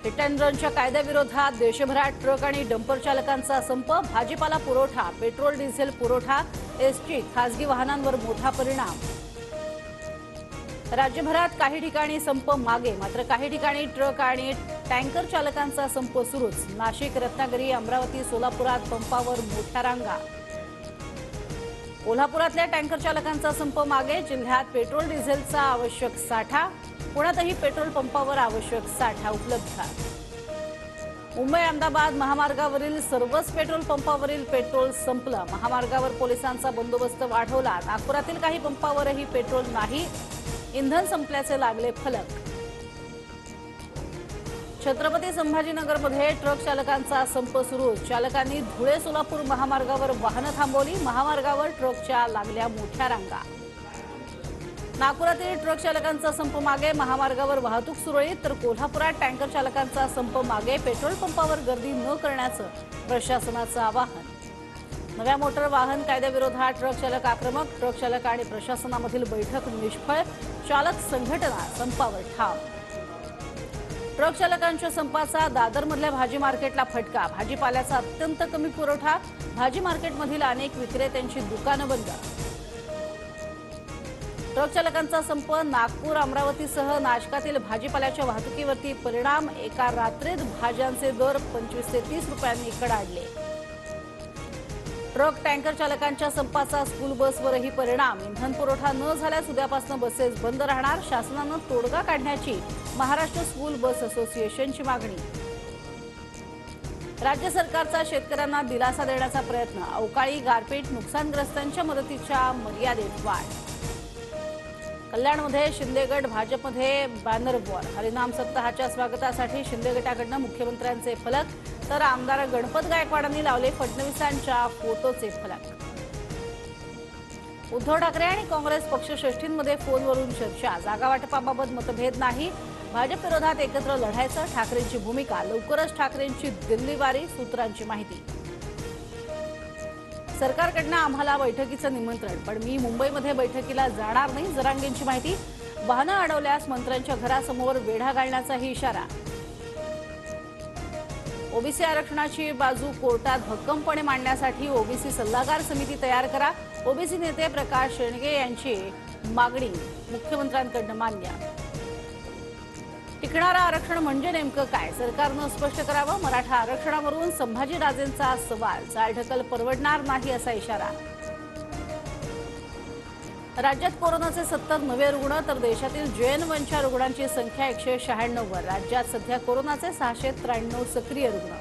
Hit and रनच्या कायद्याविरोधात देशभरात truck आणि डंपर चालकांचा संप। भाजीपाला पुरवठा, पेट्रोल डिझेल पुरवठा, एसटी, खासगी वाहनांवर मोठा परिणाम। राज्यभरात काही ठिकाणी संप मागे, मात्र काही ठिकाणी ट्रक आणि टँकर चालकांचा संप सुरूच। नाशिक, रत्नागिरी, अमरावती, सोलापुरात पंपावर मोठ्या रांगा। कोल्हापुरातल्या टँकर चालकांचा संप मागे, जिल्ह्यात पेट्रोल डिझेलचा आवश्यक साठा। पुण्यातही पेट्रोल पंपावर आवश्यक साठा उपलब्ध। मुंबई अहमदाबाद महामार्गावरील सर्वच पेट्रोल पंपावरील पेट्रोल संपलं। महामार्गावर पोलिसांचा बंदोबस्त वाढवला। नागपुरातील काही पंपावरही पेट्रोल नाही, इंधन संपल्याचे लागले फलक। छत्रपती संभाजीनगरमध्ये ट्रक चालकांचा संप सुरू। चालकांनी धुळे सोलापूर महामार्गावर वाहनं थांबवली। महामार्गावर ट्रकच्या लागल्या मोठ्या रांगा। नागपुरातील ट्रक चालकांचा संप मागे, महामार्गावर वाहतूक सुरळीत। तर कोल्हापुरात टँकर चालकांचा संप मागे, पेट्रोल पंपावर गर्दी न करण्याचं प्रशासनाचं आवाहन। नव्या मोटर वाहन कायद्याविरोधात ट्रक चालक आक्रमक। ट्रक चालक आणि प्रशासनामधील बैठक निष्फळ। चालक संघटना संपावर ठाम। ट्रक चालकांच्या संपाचा दादरमधल्या भाजी मार्केटला फटका। भाजीपाल्याचा अत्यंत कमी पुरवठा। भाजी मार्केटमधील अनेक विक्रेत्यांची दुकानं बंद। ट्रक चालकांचा संप, नागपूर, अमरावतीसह नाशकातील भाजीपाल्याच्या वाहतुकीवरती परिणाम। एका रात्रीत भाज्यांचे दर 25 ते 30 रुपयांनी कडाडले। ट्रक टँकर चालकांच्या संपाचा स्कूल बसवरही परिणाम। इंधन पुरवठा न झाल्यास उद्यापासून बसेस बंद राहणार। शासनानं तोडगा काढण्याची महाराष्ट्र स्कूल बस असोसिएशनची मागणी। राज्य सरकारचा शेतकऱ्यांना दिलासा देण्याचा प्रयत्न। अवकाळी, गारपीट नुकसानग्रस्तांच्या मदतीच्या मर्यादेत वाढ। कल्याणमध्ये शिंदेगड, भाजपमध्ये बॅनर वॉर। हरिनाम सप्ताहाच्या स्वागतासाठी शिंदे गटाकडून मुख्यमंत्र्यांचे फलक, तर आमदार गणपत गायकवाडांनी लावले फडणवीसांच्या फोटोचे फलक। उद्धव ठाकरे आणि काँग्रेस पक्षश्रेष्ठींमध्ये फोनवरून चर्चा। जागा वाटपाबाबत मतभेद नाही, भाजप विरोधात एकत्र लढायचं ठाकरेंची भूमिका। लवकरच ठाकरेंची दिल्लीवारी, सूत्रांची माहिती। सरकारकडनं आम्हाला बैठकीचं निमंत्रण, पण मी मुंबईमध्ये बैठकीला जाणार नाही, जरांगेंची माहिती। वाहनं अडवल्यास मंत्र्यांच्या घरासमोर वेढा घालण्याचाही इशारा। ओबीसी आरक्षणाची बाजू कोर्टात भक्कमपणे मांडण्यासाठी ओबीसी सल्लागार समिती तयार करा। ओबीसी नेते प्रकाश शेंडगे यांची मागणी मुख्यमंत्र्यांकडून मान्य। टिकणारं आरक्षण म्हणजे नेमकं काय, सरकारनं स्पष्ट करावं। मराठा आरक्षणावरून संभाजीराजेंचा सवाल, चालढकल परवडणार नाही असा इशारा। राज्यात कोरोनाचे 70 नवे रुग्ण, तर देशातील JN1च्या रुग्णांची संख्या 196 वर। राज्यात सध्या कोरोनाचे 693 सक्रिय रुग्ण।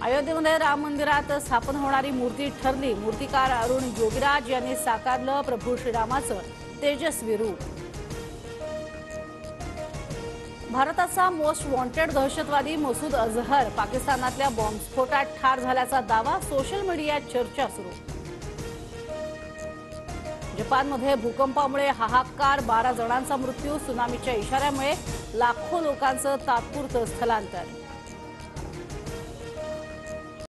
अयोध्येमध्ये राम मंदिरात स्थापन होणारी मूर्ती ठरली। मूर्तिकार अरुण योगीराज यांनी साकारलं प्रभू श्रीरामाचं तेजस्वी रूप। भारताचा मोस्ट वॉन्टेड दहशतवादी मसूद अझहर पाकिस्तानातल्या बॉम्बस्फोटात ठार झाल्याचा दावा। सोशल मीडियात चर्चा सुरू। जपानमध्ये भूकंपामुळे हाहाकार, 12 जणांचा मृत्यू। सुनामीच्या इशाऱ्यामुळे लाखो लोकांचं तात्पुरतं स्थलांतर।